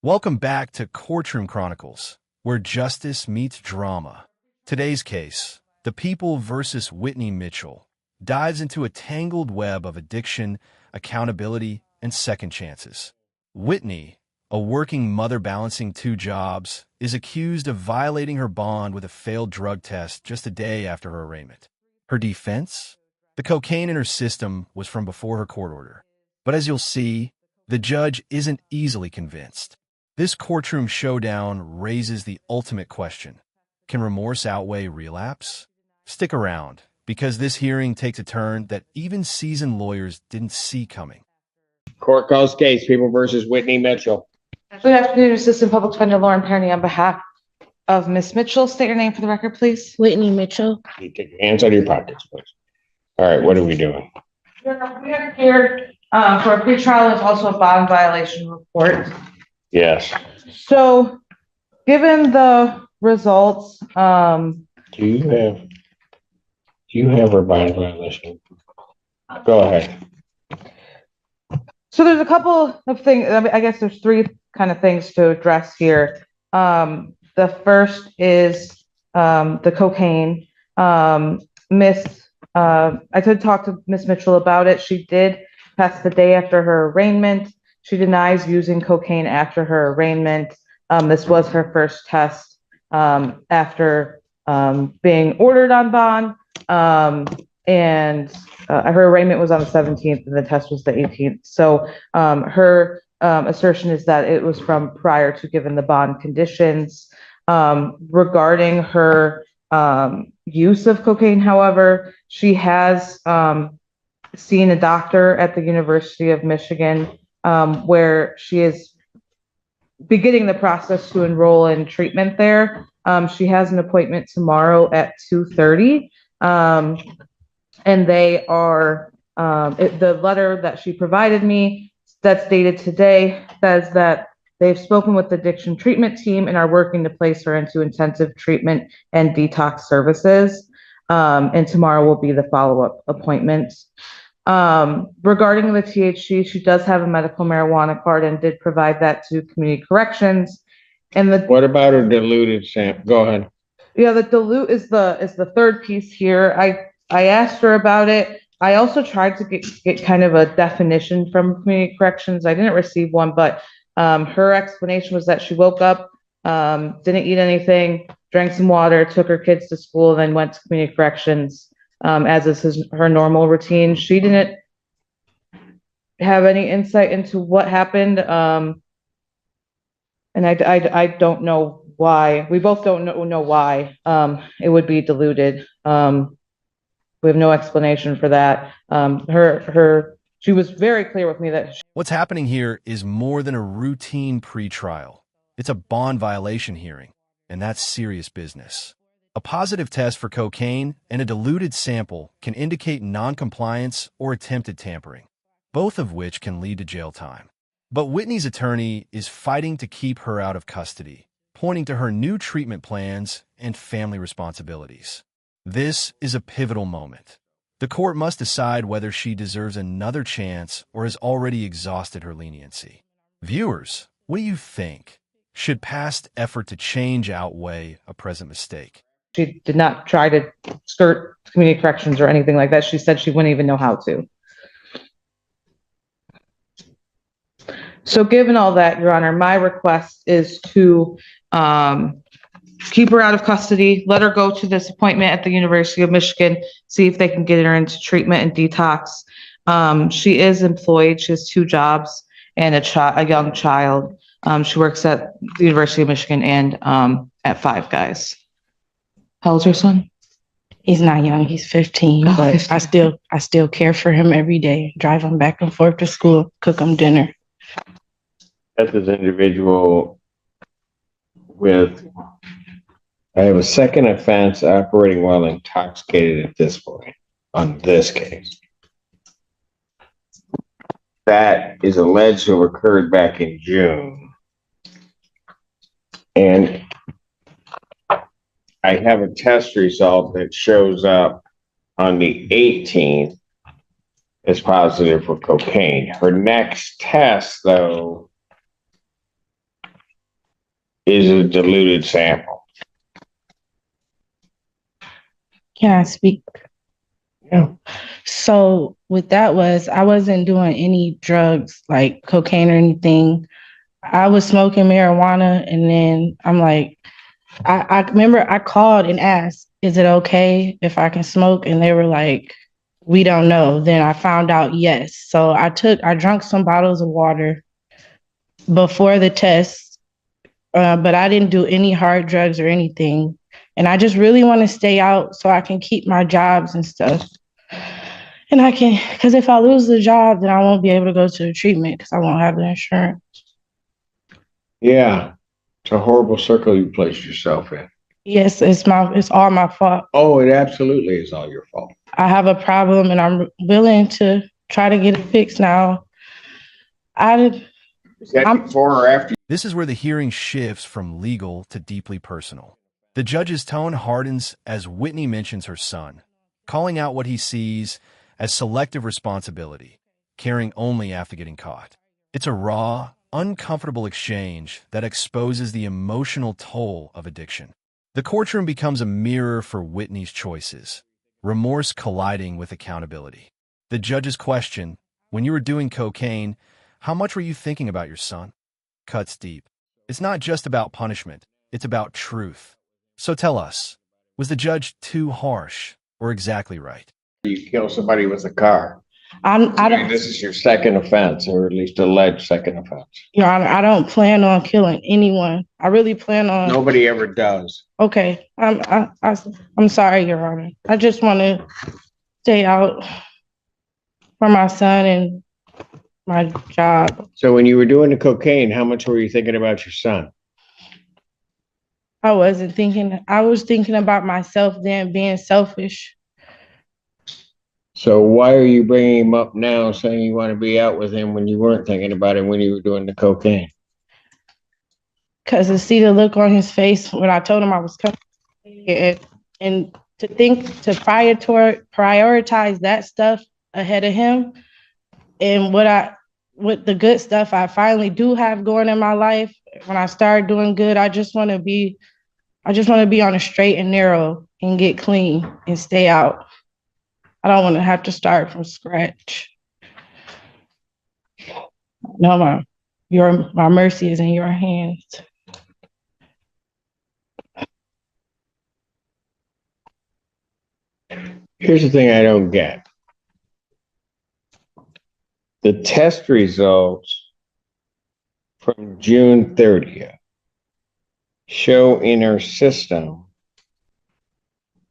Welcome back to Courtroom Chronicles, where justice meets drama. Today's case, The People versus Whitney Mitchell, dives into a tangled web of addiction, accountability, and second chances. Whitney, a working mother balancing two jobs, is accused of violating her bond with a failed drug test just a day after her arraignment. Her defense? The cocaine in her system was from before her court order. But as you'll see, the judge isn't easily convinced. This courtroom showdown raises the ultimate question. Can remorse outweigh relapse? Stick around, because this hearing takes a turn that even seasoned lawyers didn't see coming. Court calls case, People versus Whitney Mitchell. Good afternoon, Assistant Public Defender Lauren Perny on behalf of Ms. Mitchell. State your name for the record, please. Whitney Mitchell. You take your hands out of your pockets, please. All right, what are we doing? We are here for a pretrial and also a bond violation report. Yes. So, given the results, Do you have a bond violation? Go ahead. so there's a couple of things. I guess there's three kind of things to address here. The first is the cocaine. I did talk to Miss Mitchell about it. She did test the day after her arraignment. She denies using cocaine after her arraignment. This was her first test after being ordered on bond. And her arraignment was on the 17th and the test was the 18th. So her assertion is that it was from prior to given the bond conditions. Regarding her use of cocaine, however, she has seen a doctor at the University of Michigan where she is beginning the process to enroll in treatment there. She has an appointment tomorrow at 2:30. And they are, the letter that she provided me that's dated today says that they've spoken with the addiction treatment team and are working to place her into intensive treatment and detox services. And tomorrow will be the follow-up appointment. Regarding the THC, she does have a medical marijuana card and did provide that to community corrections. And What about her diluted sample? Go ahead. Yeah, the dilute is the third piece here. I asked her about it. I also tried to get kind of a definition from community corrections. I didn't receive one, but her explanation was that she woke up, didn't eat anything, drank some water, took her kids to school, then went to community corrections, as is her normal routine. She didn't have any insight into what happened, and I don't know why. We both don't know why it would be diluted. We have no explanation for that. She was very clear with me that What's happening here is more than a routine pretrial. It's a bond violation hearing, and that's serious business. A positive test for cocaine and a diluted sample can indicate noncompliance or attempted tampering, both of which can lead to jail time. But Whitney's attorney is fighting to keep her out of custody, pointing to her new treatment plans and family responsibilities. This is a pivotal moment. The court must decide whether she deserves another chance or has already exhausted her leniency. Viewers, what do you think? Should past effort to change outweigh a present mistake? she did not try to skirt community corrections or anything like that. She said she wouldn't even know how to. So given all that, Your Honor, my request is to keep her out of custody, let her go to this appointment at the University of Michigan, see if they can get her into treatment and detox. She is employed. She has two jobs and a young child. She works at the University of Michigan and at Five Guys. How old's your son? He's not young. He's 15, Oh, but 15. I still care for him every day. Drive him back and forth to school, cook him dinner. That's this individual with, I have a second offense operating while intoxicated at this point on this case. That is alleged to have occurred back in June. And I have a test result that shows up on the 18th as positive for cocaine. Her next test, though, is a diluted sample. Can I speak? Yeah. So with that I wasn't doing any drugs like cocaine or anything. I was smoking marijuana, and then I'm like, I remember I called and asked, is it okay if I can smoke? And they were like, we don't know. Then I found out yes. So I drank some bottles of water before the test, but I didn't do any hard drugs or anything. And I just really want to stay out so I can keep my jobs and stuff. And I can, because if I lose the job, then I won't be able to go to the treatment because I won't have the insurance. Yeah. It's a horrible circle you placed yourself in. Yes, it's all my fault. Oh, it absolutely is all your fault. I have a problem and I'm willing to try to get it fixed now. Is that before or after? This is where the hearing shifts from legal to deeply personal. The judge's tone hardens as Whitney mentions her son, calling out what he sees as selective responsibility, caring only after getting caught. It's a raw, uncomfortable exchange that exposes the emotional toll of addiction. The courtroom becomes a mirror for Whitney's choices, remorse colliding with accountability. The judge's question, when you were doing cocaine, how much were you thinking about your son? Cuts deep. It's not just about punishment, it's about truth. So tell us, was the judge too harsh or exactly right? You kill somebody with a car. This is your second offense, or at least alleged second offense. Your Honor, I don't plan on killing anyone. I really plan on. Nobody ever does. Okay, I'm sorry, Your Honor. I just want to stay out for my son and my job. So when you were doing the cocaine, how much were you thinking about your son? I wasn't thinking. I was thinking about myself then, being selfish. So why are you bringing him up now, saying you want to be out with him when you weren't thinking about him when you were doing the cocaine? Because to see the look on his face when I told him I was coming, and to prioritize that stuff ahead of him, and with the good stuff I finally do have going in my life. When I start doing good, I just want to be on a straight and narrow and get clean and stay out. I don't want to have to start from scratch. No, my mercy is in your hands. Here's the thing I don't get. The test results from June 30th show in our system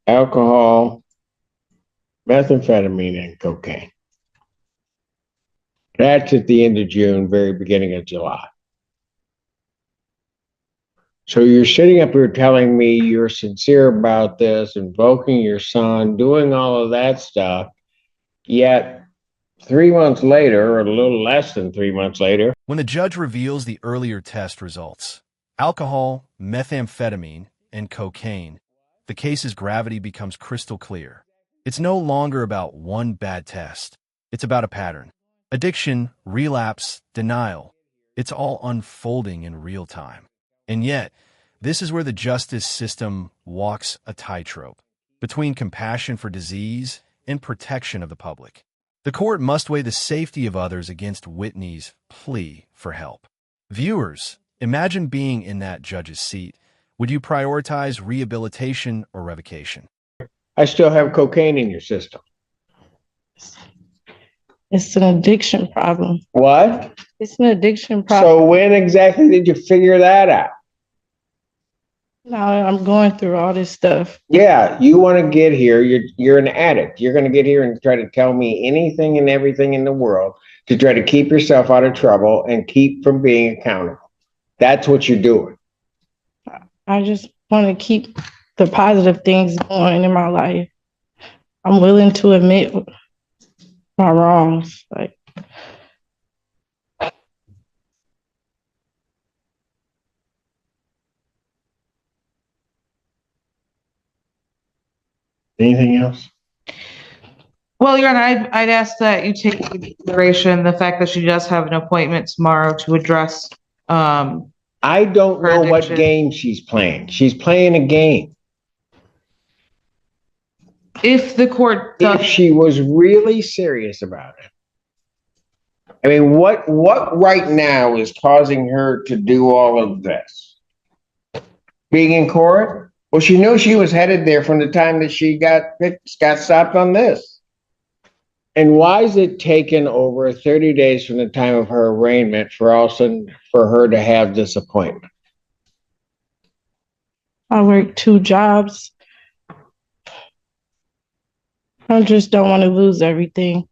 alcohol, methamphetamine, and cocaine. That's at the end of June, very beginning of July. So you're sitting up here telling me you're sincere about this, invoking your son, doing all of that stuff, yet 3 months later, or a little less than 3 months later, when the judge reveals the earlier test results, alcohol, methamphetamine, and cocaine, the case's gravity becomes crystal clear. It's no longer about one bad test. It's about a pattern. Addiction, relapse, denial. It's all unfolding in real time. And yet, this is where the justice system walks a tightrope between compassion for disease and protection of the public. The court must weigh the safety of others against Whitney's plea for help. Viewers, imagine being in that judge's seat. Would you prioritize rehabilitation or revocation? I still have cocaine in your system. It's an addiction problem. What? It's an addiction problem. So when exactly did you figure that out? Now I'm going through all this stuff. Yeah, you want to get here. You're an addict. You're going to get here and try to tell me anything and everything in the world to try to keep yourself out of trouble and keep from being accountable. That's what you're doing. I just want to keep the positive things going in my life. I'm willing to admit my wrongs. Anything else? Well, Your Honor, I'd ask that you take into consideration the fact that she does have an appointment tomorrow to address I don't Her know what addiction. game she's playing. She's playing a game. If the court If does, she was really serious about it. I mean, what right now is causing her to do all of this? Being in court? Well, she knew she was headed there from the time that she got stopped on this. And why is it taken over 30 days from the time of her arraignment for her to have this appointment? I work 2 jobs. I just don't want to lose everything.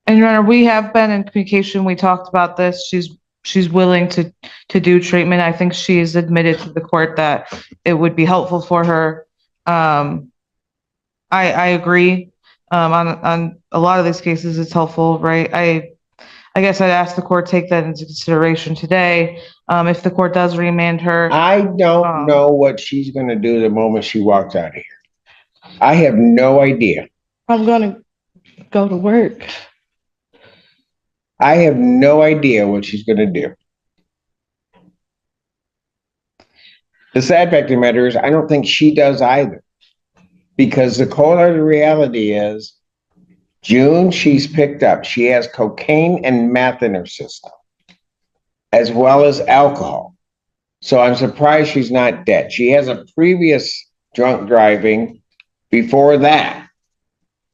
and Your Honor, we have been in communication. We talked about this. She's willing to do treatment. I think she's admitted to the court that it would be helpful for her. I agree. On a lot of these cases, it's helpful, right? I guess I'd ask the court to take that into consideration today. If the court does remand her, I don't know what she's going to do the moment she walks out of here. I have no idea. I'm going to go to work. I have no idea what she's going to do. The sad fact of the matter is, I don't think she does either. Because the cold hard reality is, June, she's picked up. She has cocaine and meth in her system, as well as alcohol. So I'm surprised she's not dead. She has a previous drunk driving before that.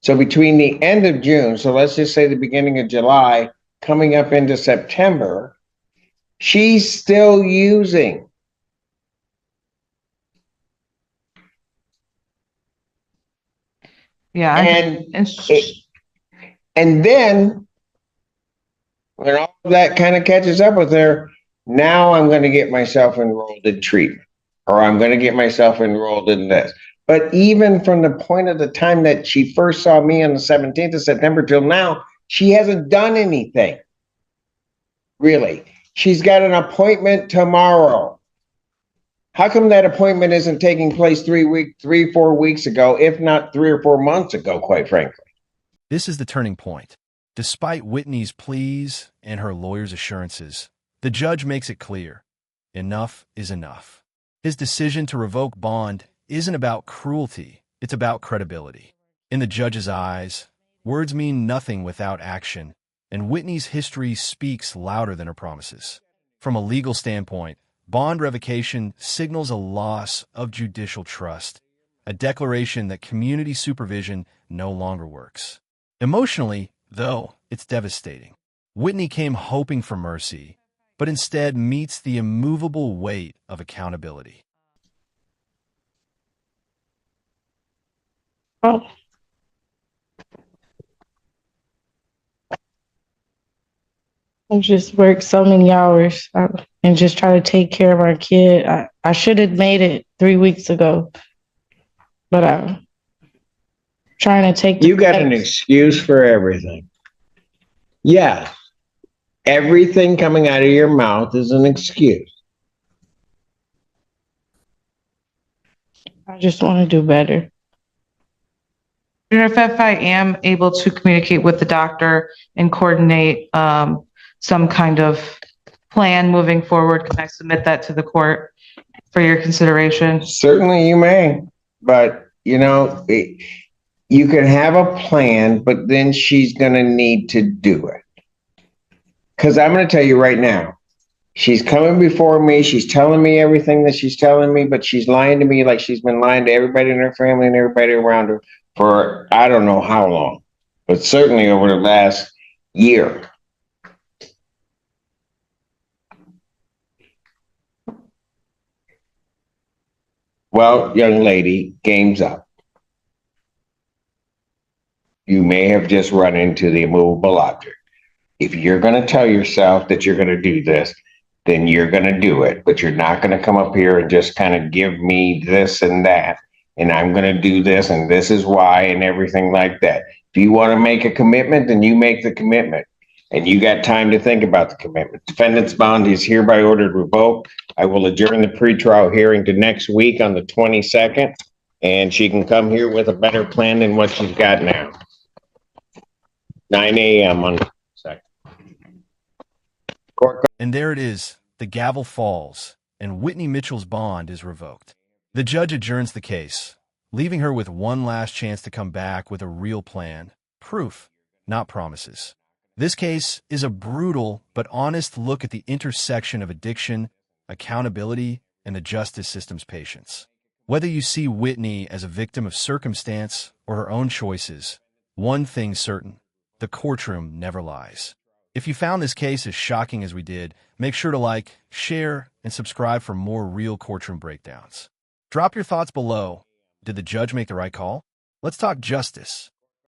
So between the end of June, so let's just say the beginning of July, coming up into September, she's still using. yeah, And then when all of that kind of catches up with her, now I'm going to get myself enrolled in treatment, or I'm going to get myself enrolled in this. But even from the point of the time that she first saw me on the 17th of September till now, she hasn't done anything. Really. She's got an appointment tomorrow. How come that appointment isn't taking place 4 weeks ago, if not 3 or 4 months ago, quite frankly? This is the turning point. Despite Whitney's pleas and her lawyer's assurances, the judge makes it clear, enough is enough. His decision to revoke bond isn't about cruelty, it's about credibility. In the judge's eyes, words mean nothing without action, and Whitney's history speaks louder than her promises. From a legal standpoint, bond revocation signals a loss of judicial trust, a declaration that community supervision no longer works. Emotionally, though, it's devastating. Whitney came hoping for mercy, but instead meets the immovable weight of accountability. Oh. I just worked so many hours and just try to take care of our kid. I should have made it 3 weeks ago, but I'm trying to take. You got an excuse for everything. Yeah. Everything coming out of your mouth is an excuse. I just want to do better. if I am able to communicate with the doctor and coordinate some kind of plan moving forward, can I submit that to the court for your consideration? Certainly you may, but you know, you can have a plan, but then she's going to need to do it. Because I'm going to tell you right now, she's coming before me. She's telling me everything that she's telling me, but she's lying to me like she's been lying to everybody in her family and everybody around her for I don't know how long, but certainly over the last year. Well, young lady, game's up. You may have just run into the immovable object. If you're going to tell yourself that you're going to do this, then you're going to do it. But you're not going to come up here and just kind of give me this and that, and I'm going to do this, and this is why, and everything like that. If you want to make a commitment, then you make the commitment. And you got time to think about the commitment. Defendant's bond is hereby ordered revoked. I will adjourn the pretrial hearing to next week on the 22nd, and she can come here with a better plan than what she's got now. 9 a.m. on the 2nd. Court And there it is. The gavel falls, and Whitney Mitchell's bond is revoked. The judge adjourns the case, leaving her with one last chance to come back with a real plan. Proof, not promises. This case is a brutal but honest look at the intersection of addiction, accountability, and the justice system's patience. Whether you see Whitney as a victim of circumstance or her own choices, one thing's certain: the courtroom never lies. If you found this case as shocking as we did, make sure to like, share, and subscribe for more real courtroom breakdowns. Drop your thoughts below. Did the judge make the right call? Let's talk justice.